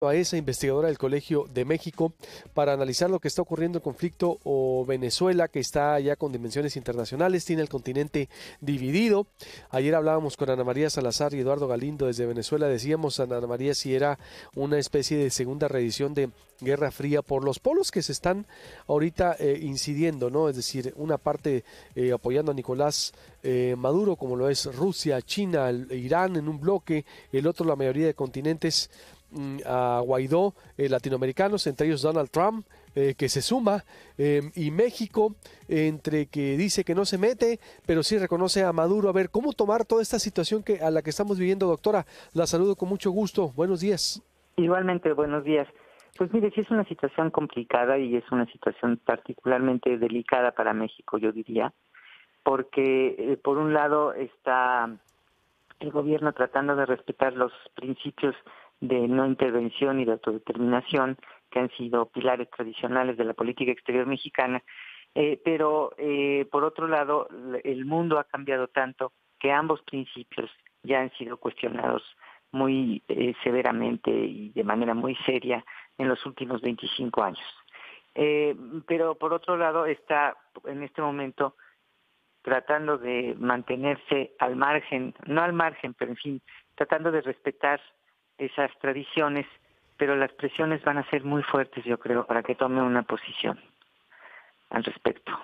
A esa investigadora del Colegio de México para analizar lo que está ocurriendo en el conflicto o Venezuela, que está ya con dimensiones internacionales, tiene el continente dividido. Ayer hablábamos con Ana María Salazar y Eduardo Galindo desde Venezuela. Decíamos, Ana María, si era una especie de segunda reedición de Guerra Fría por los polos que se están ahorita incidiendo, ¿no? Es decir, una parte apoyando a Nicolás Maduro, como lo es Rusia, China, Irán en un bloque, el otro la mayoría de continentes a Guaidó, latinoamericanos, entre ellos Donald Trump, que se suma, y México, entre que dice que no se mete, pero sí reconoce a Maduro. A ver, ¿cómo tomar toda esta situación a la que estamos viviendo, doctora? La saludo con mucho gusto. Buenos días. Igualmente, buenos días. Pues mire, sí es una situación complicada y es una situación particularmente delicada para México, yo diría, porque por un lado está el gobierno tratando de respetar los principios de no intervención y de autodeterminación, que han sido pilares tradicionales de la política exterior mexicana, pero por otro lado, el mundo ha cambiado tanto que ambos principios ya han sido cuestionados muy severamente y de manera muy seria en los últimos 25 años. Pero por otro lado está en este momento tratando de mantenerse al margen, no al margen, pero en fin, tratando de respetar esas tradiciones, pero las presiones van a ser muy fuertes, yo creo, para que tome una posición al respecto.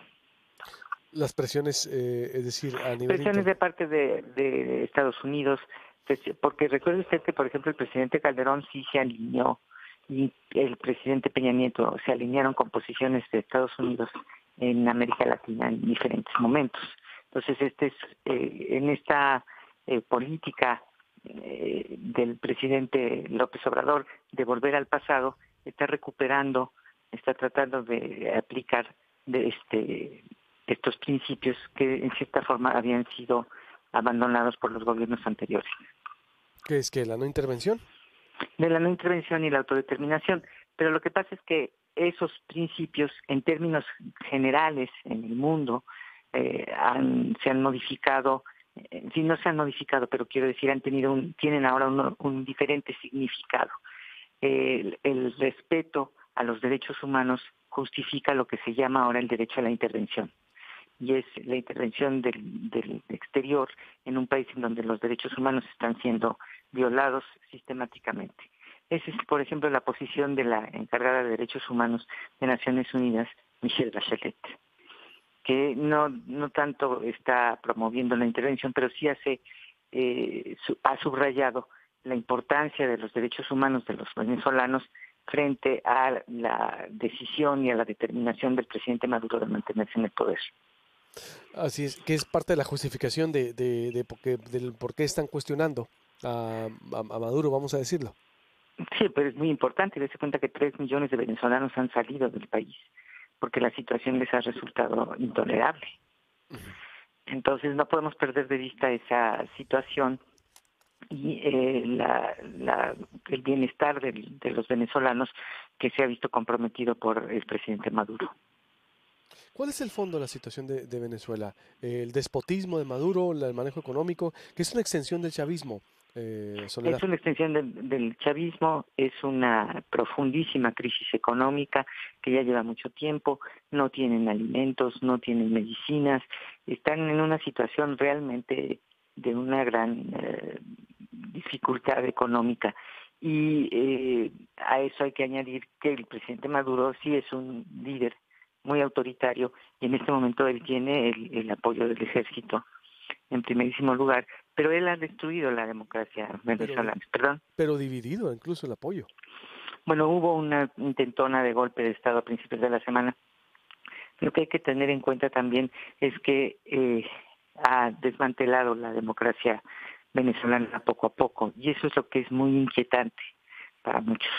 Las presiones, es decir, a nivel Presiones de parte de Estados Unidos, porque recuerde usted que, por ejemplo, el presidente Calderón sí se alineó y el presidente Peña Nieto se alinearon con posiciones de Estados Unidos en América Latina en diferentes momentos. Entonces, en esta política del presidente López Obrador de volver al pasado, está recuperando, está tratando de aplicar estos principios que en cierta forma habían sido abandonados por los gobiernos anteriores. ¿Qué es que la no intervención? De la no intervención y la autodeterminación. Pero lo que pasa es que esos principios, en términos generales en el mundo, se han modificado, sí, no se han modificado, pero quiero decir, tienen ahora un diferente significado. El respeto a los derechos humanos justifica lo que se llama ahora el derecho a la intervención. Y es la intervención del exterior en un país en donde los derechos humanos están siendo violados sistemáticamente. Esa es, por ejemplo, la posición de la encargada de Derechos Humanos de Naciones Unidas, Michelle Bachelet, que no tanto está promoviendo la intervención, pero sí ha subrayado la importancia de los derechos humanos de los venezolanos frente a la decisión y a la determinación del presidente Maduro de mantenerse en el poder. Así es, que es parte de la justificación del por qué están cuestionando a Maduro, vamos a decirlo. Sí, pero es muy importante. Dese cuenta que 3 millones de venezolanos han salido del país porque la situación les ha resultado intolerable. Entonces no podemos perder de vista esa situación y el bienestar de los venezolanos que se ha visto comprometido por el presidente Maduro. ¿Cuál es el fondo de la situación de Venezuela? El despotismo de Maduro, el manejo económico, que es una extensión del chavismo, Soledad. Es una extensión del chavismo, es una profundísima crisis económica que ya lleva mucho tiempo, no tienen alimentos, no tienen medicinas, están en una situación realmente de una gran dificultad económica. Y a eso hay que añadir que el presidente Maduro sí es un líder muy autoritario y en este momento él tiene el apoyo del ejército en primerísimo lugar, pero él ha destruido la democracia venezolana. Pero dividido incluso el apoyo. Bueno, hubo una intentona de golpe de Estado a principios de la semana. Lo que hay que tener en cuenta también es que ha desmantelado la democracia venezolana poco a poco, y eso es lo que es muy inquietante para muchos.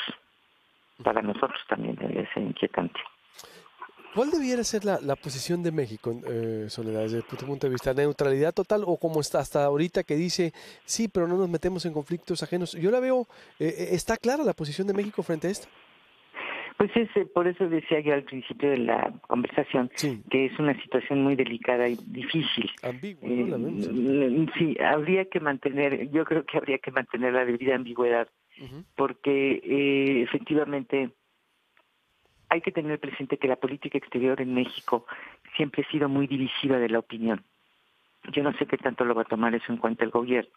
Para nosotros también debería ser inquietante. ¿Cuál debiera ser la posición de México, Soledad, desde tu punto de vista? ¿Neutralidad total o como está hasta ahorita que dice, sí, pero no nos metemos en conflictos ajenos? Yo la veo, ¿está clara la posición de México frente a esto? Pues por eso decía yo al principio de la conversación, Sí, que es una situación muy delicada y difícil. ambigua, ¿no? La vemos. Sí, yo creo que habría que mantener la debida ambigüedad porque efectivamente hay que tener presente que la política exterior en México siempre ha sido muy divisiva de la opinión. Yo no sé qué tanto lo va a tomar eso en cuenta el gobierno.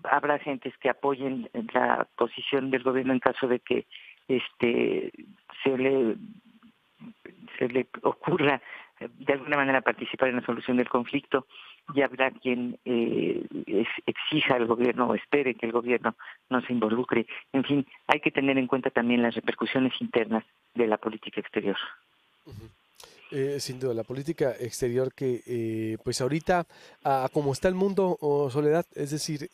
Habrá gentes que apoyen la posición del gobierno en caso de que se le ocurra de alguna manera participar en la solución del conflicto, y habrá quien exija al gobierno o espere que el gobierno no se involucre. En fin, hay que tener en cuenta también las repercusiones internas de la política exterior. Sin duda, la política exterior que, pues ahorita, como está el mundo, Soledad, es decir,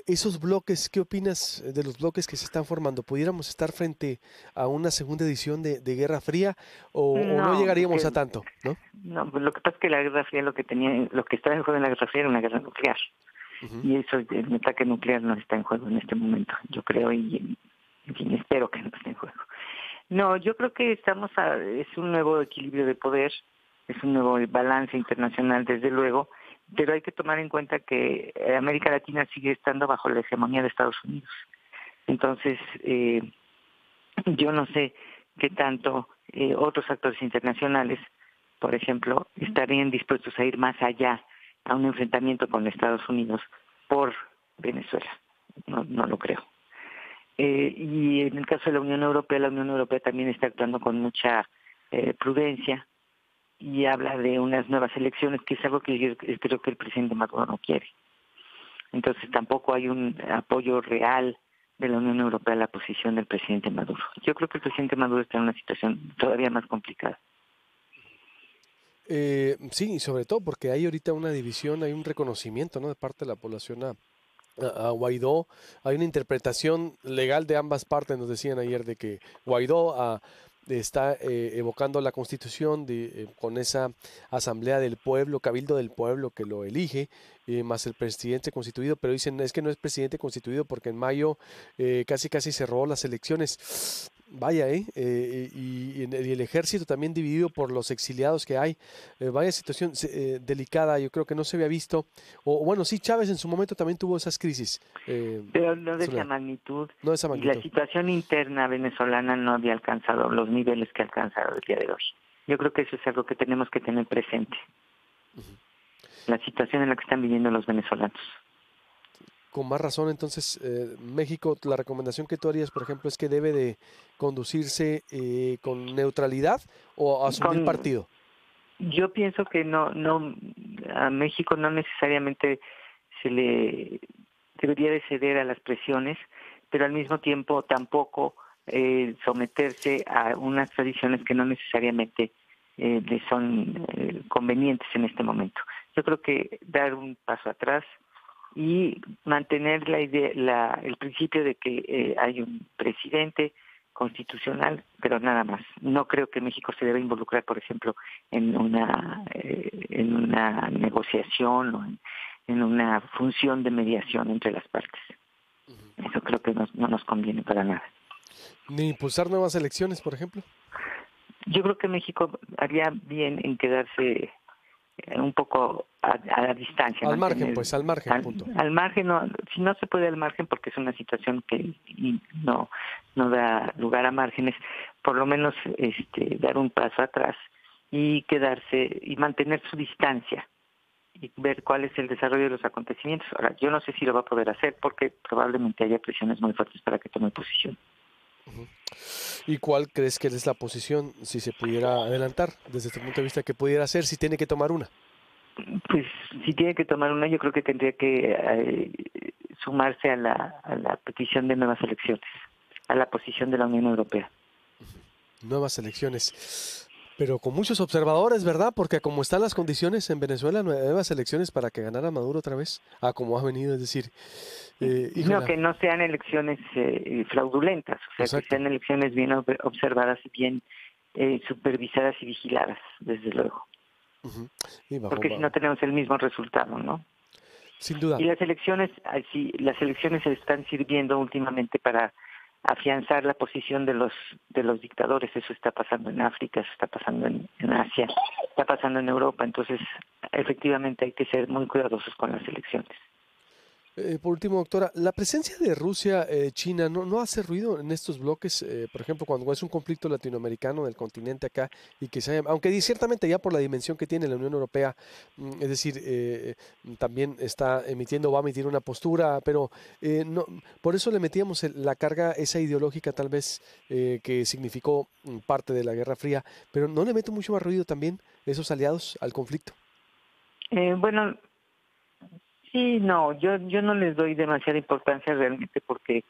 esos bloques, ¿qué opinas de los bloques que se están formando? ¿Pudiéramos estar frente a una segunda edición de Guerra Fría o no No, llegaríamos a tanto, ¿no? no, pues lo que pasa es que la Guerra Fría lo que estaba en juego en la Guerra Fría era una guerra nuclear. Y eso, el ataque nuclear no está en juego en este momento, yo creo, y en fin, espero que no esté en juego. No, yo creo que es un nuevo equilibrio de poder, es un nuevo balance internacional, desde luego, pero hay que tomar en cuenta que América Latina sigue estando bajo la hegemonía de Estados Unidos. Entonces, yo no sé qué tanto otros actores internacionales, por ejemplo, estarían dispuestos a ir más allá a un enfrentamiento con Estados Unidos por Venezuela. No lo creo. Y en el caso de la Unión Europea también está actuando con mucha prudencia y habla de unas nuevas elecciones, que es algo que yo creo que el presidente Maduro no quiere. Entonces tampoco hay un apoyo real de la Unión Europea a la posición del presidente Maduro. Yo creo que el presidente Maduro está en una situación todavía más complicada. Sí, y sobre todo porque hay ahorita una división, hay un reconocimiento, ¿no?, de parte de la población a Guaidó. Hay una interpretación legal de ambas partes, nos decían ayer, de que Guaidó está evocando la Constitución con esa Asamblea del Pueblo, Cabildo del Pueblo que lo elige, más el presidente constituido, pero dicen es que no es presidente constituido porque en mayo casi se robó las elecciones. Vaya, y el ejército también dividido por los exiliados que hay. Vaya situación delicada, yo creo que no se había visto. O bueno, sí, Chávez en su momento también tuvo esas crisis. Pero no de esa Soledad, magnitud. no de esa Y la magnitud. situación interna venezolana no había alcanzado los niveles que ha alcanzado el día de hoy. Yo creo que eso es algo que tenemos que tener presente. La situación en la que están viviendo los venezolanos. Con más razón, entonces, México, la recomendación que tú harías, por ejemplo, es que debe de conducirse con neutralidad o asumir Con, partido. yo pienso que no, a México no necesariamente se le debería de ceder a las presiones, pero al mismo tiempo tampoco someterse a unas tradiciones que no necesariamente le son convenientes en este momento. Yo creo que dar un paso atrás y mantener el principio de que hay un presidente constitucional, pero nada más. No creo que México se deba involucrar, por ejemplo, en una negociación o en una función de mediación entre las partes. Eso creo que no nos conviene para nada. Ni impulsar nuevas elecciones, por ejemplo. Yo creo que México haría bien en quedarse un poco a la distancia. Al margen, pues, al margen, punto. Al margen, no, si no se puede al margen porque es una situación que no da lugar a márgenes, por lo menos dar un paso atrás y quedarse y mantener su distancia y ver cuál es el desarrollo de los acontecimientos. Ahora, yo no sé si lo va a poder hacer porque probablemente haya presiones muy fuertes para que tome posición. ¿Y cuál crees que es la posición, si se pudiera adelantar, desde tu punto de vista, que pudiera hacer si tiene que tomar una? Pues si tiene que tomar una, yo creo que tendría que sumarse a la petición de nuevas elecciones, a la posición de la Unión Europea. Nuevas elecciones. Pero con muchos observadores, ¿verdad? Porque como están las condiciones en Venezuela, nuevas elecciones para que ganara Maduro otra vez, como ha venido, es decir, no, que no sean elecciones fraudulentas, o sea, exacto, que sean elecciones bien observadas y bien supervisadas y vigiladas, desde luego. y Porque si no tenemos el mismo resultado, ¿no? Sin duda. Y las elecciones se están sirviendo últimamente para afianzar la posición de los dictadores. Eso está pasando en África, eso está pasando en Asia, está pasando en Europa. Entonces, efectivamente hay que ser muy cuidadosos con las elecciones. Por último, doctora, la presencia de Rusia, China, ¿no hace ruido en estos bloques? Por ejemplo, cuando es un conflicto latinoamericano del continente acá y que se haya, aunque ciertamente ya por la dimensión que tiene la Unión Europea, es decir, también está emitiendo, va a emitir una postura, pero no, por eso le metíamos la carga esa ideológica tal vez que significó parte de la Guerra Fría, pero ¿no le mete mucho más ruido también esos aliados al conflicto? Bueno, sí, no, yo no les doy demasiada importancia realmente porque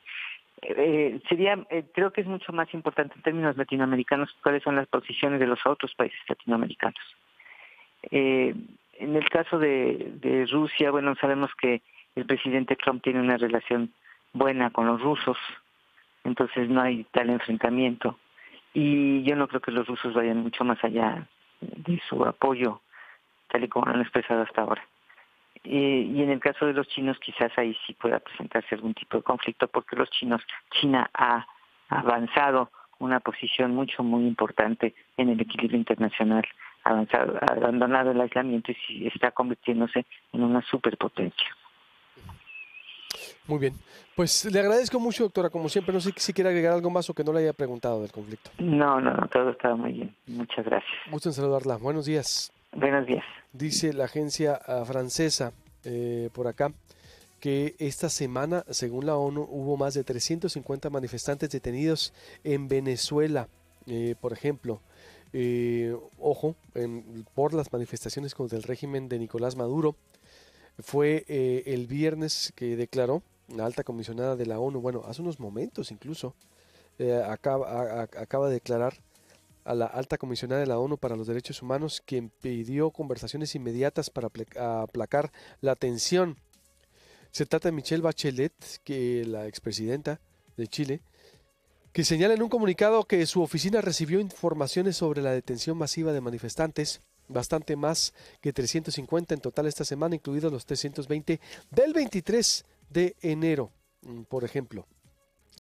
creo que es mucho más importante en términos latinoamericanos cuáles son las posiciones de los otros países latinoamericanos. En el caso de Rusia, bueno, sabemos que el presidente Trump tiene una relación buena con los rusos, entonces no hay tal enfrentamiento. Y yo no creo que los rusos vayan mucho más allá de su apoyo, tal y como lo han expresado hasta ahora. Y en el caso de los chinos, quizás ahí sí pueda presentarse algún tipo de conflicto, porque China ha avanzado una posición muy importante en el equilibrio internacional, ha abandonado el aislamiento y sí está convirtiéndose en una superpotencia. Muy bien. Pues le agradezco mucho, doctora, como siempre. No sé si quiere agregar algo más o que no le haya preguntado del conflicto. No, todo estaba muy bien. Muchas gracias. Gusto en saludarla. Buenos días. Buenos días. Dice la agencia francesa por acá que esta semana, según la ONU, hubo más de 350 manifestantes detenidos en Venezuela, por ejemplo. Ojo, por las manifestaciones contra el régimen de Nicolás Maduro. Fue el viernes que declaró la alta comisionada de la ONU, bueno, hace unos momentos incluso, acaba de declarar a la alta comisionada de la ONU para los Derechos Humanos, quien pidió conversaciones inmediatas para aplacar la tensión. Se trata de Michelle Bachelet, que la expresidenta de Chile, que señala en un comunicado que su oficina recibió informaciones sobre la detención masiva de manifestantes, bastante más que 350 en total esta semana, incluidos los 320 del 23 de enero, por ejemplo.